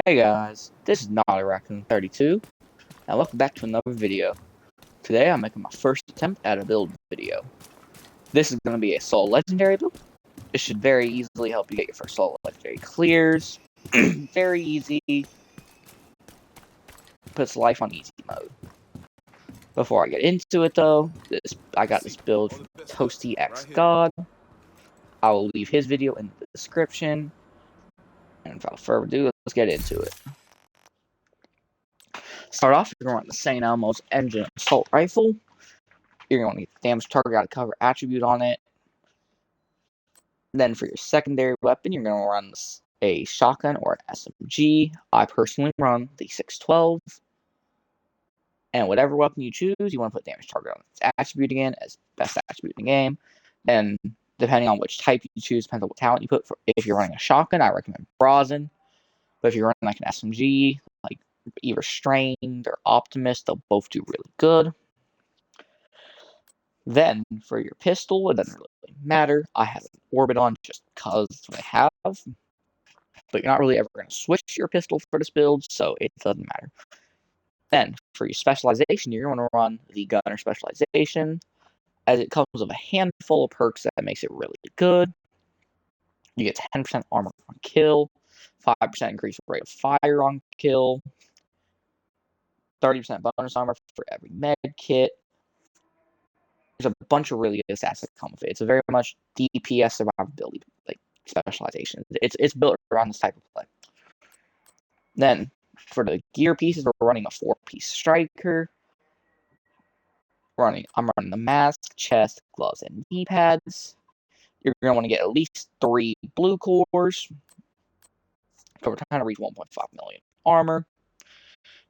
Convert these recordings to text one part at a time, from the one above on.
Hey guys, this is Naughty Raccoon 32, and welcome back to another video. Today I'm making my first attempt at a build video. This is going to be a solo legendary build. This should very easily help you get your first solo legendary clears. Very easy. Puts life on easy mode. Before I get into it though, I got this build from ToastyXGod. I will leave his video in the description. And without further ado, let's get into it. Start off, you're going to run the St. Elmo's Engine Assault Rifle. You're going to get the damage target out of cover attribute on it. Then for your secondary weapon, you're going to run a shotgun or an SMG. I personally run the 612. And whatever weapon you choose, you want to put damage target on its attribute again as best attribute in the game. Then, depending on which type you choose, depends on what talent you put. If you're running a shotgun, I recommend Brazen. But if you're running like an SMG, like either Strained or Optimist, they'll both do really good. Then, for your pistol, it doesn't really matter. I have an Orbit on just because that's what I have. But you're not really ever going to switch your pistol for this build, so it doesn't matter. Then, for your specialization, you're going to run the Gunner specialization, as it comes with a handful of perks that makes it really good. You get 10% armor on kill, 5% increased rate of fire on kill, 30% bonus armor for every med kit. There's a bunch of really good stats that come with it. It's a very much DPS survivability like specialization. It's built around this type of play. Then for the gear pieces, we're running a 4-piece striker. I'm running the mask, chest, gloves, and knee pads. You're going to want to get at least 3 blue cores. So we're trying to reach 1.5 million armor.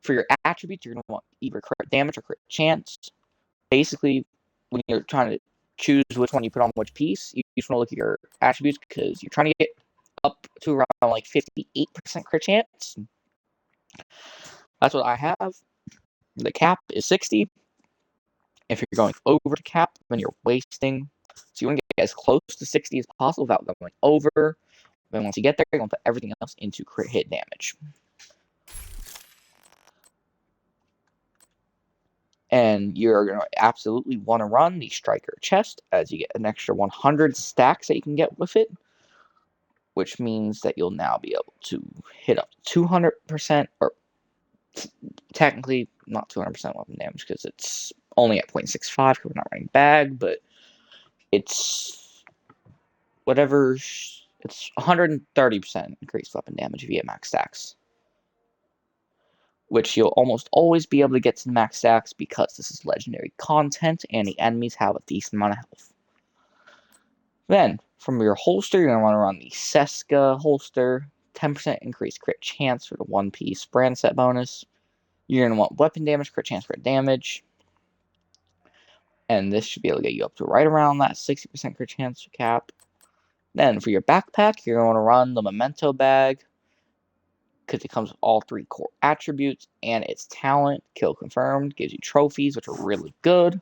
For your attributes, you're going to want either crit damage or crit chance. Basically, when you're trying to choose which one you put on which piece, you just want to look at your attributes because you're trying to get up to around like 58% crit chance. That's what I have. The cap is 60. If you're going over the cap, then you're wasting. So you want to get as close to 60 as possible without going over. Then once you get there, you're going to put everything else into crit hit damage. And you're going to absolutely want to run the striker chest, as you get an extra 100 stacks that you can get with it, which means that you'll now be able to hit up 200%, or technically not 200% weapon damage because it's only at 0.65 because we're not running bag, but it's whatever. It's 130% increased weapon damage if you get max stacks, which you'll almost always be able to get to max stacks because this is legendary content and the enemies have a decent amount of health. Then, from your holster, you're going to want to run the Seska holster, 10% increased crit chance for the 1-piece brand set bonus. You're going to want weapon damage, crit chance, crit damage. And this should be able to get you up to right around that 60% crit chance cap. Then, for your backpack, you're going to run the Memento bag, because it comes with all 3 core attributes, and its talent, kill confirmed, gives you trophies, which are really good.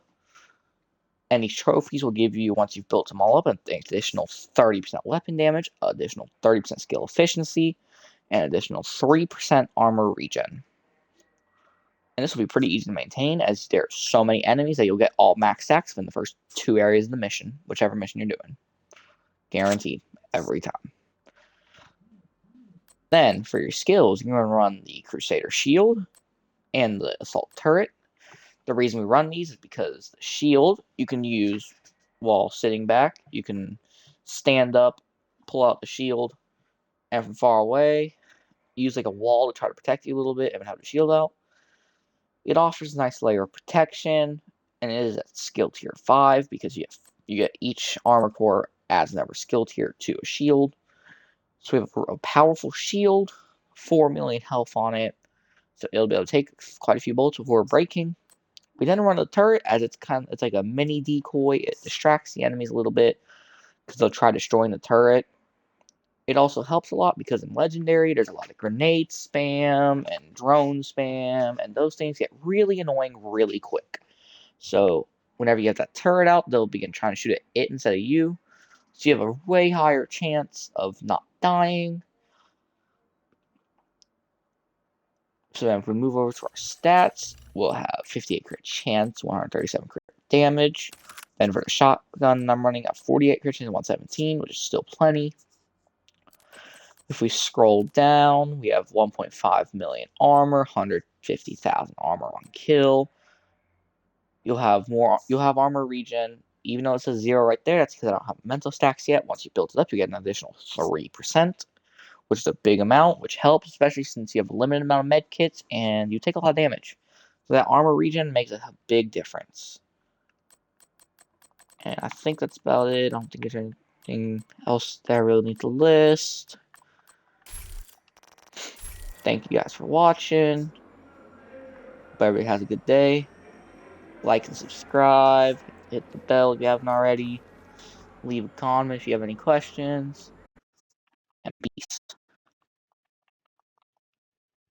And these trophies will give you, once you've built them all up, an additional 30% weapon damage, additional 30% skill efficiency, and additional 3% armor regen. And this will be pretty easy to maintain, as there are so many enemies that you'll get all max stacks within the first 2 areas of the mission, whichever mission you're doing. Guaranteed, every time. Then, for your skills, you're going to run the Crusader Shield and the Assault Turret. The reason we run these is because the shield you can use while sitting back. You can stand up, pull out the shield, and from far away, use like a wall to try to protect you a little bit and have the shield out. It offers a nice layer of protection, and it is at skill tier 5 because you get each armor core adds another skill tier to a shield. So we have a powerful shield, 4 million health on it, so it'll be able to take quite a few bullets before breaking. We then run the turret, as it's like a mini decoy. It distracts the enemies a little bit because they'll try destroying the turret. It also helps a lot because in Legendary, there's a lot of grenade spam and drone spam, and those things get really annoying really quick. So whenever you have that turret out, they'll begin trying to shoot at it instead of you. So you have a way higher chance of not dying. So then if we move over to our stats, we'll have 58 crit chance, 137 crit damage. Then for the shotgun, I'm running at 48 crit chance, 117, which is still plenty. If we scroll down, we have 1.5 million armor, 150,000 armor on kill. You'll have armor regen. Even though it says 0 right there, that's because I don't have mental stacks yet. Once you build it up, you get an additional 3%, which is a big amount, which helps, especially since you have a limited amount of med kits and you take a lot of damage. So that armor regen makes a big difference. And I think that's about it. I don't think there's anything else that I really need to list. Thank you guys for watching. Hope everybody has a good day. Like and subscribe. Hit the bell if you haven't already. Leave a comment if you have any questions. And peace.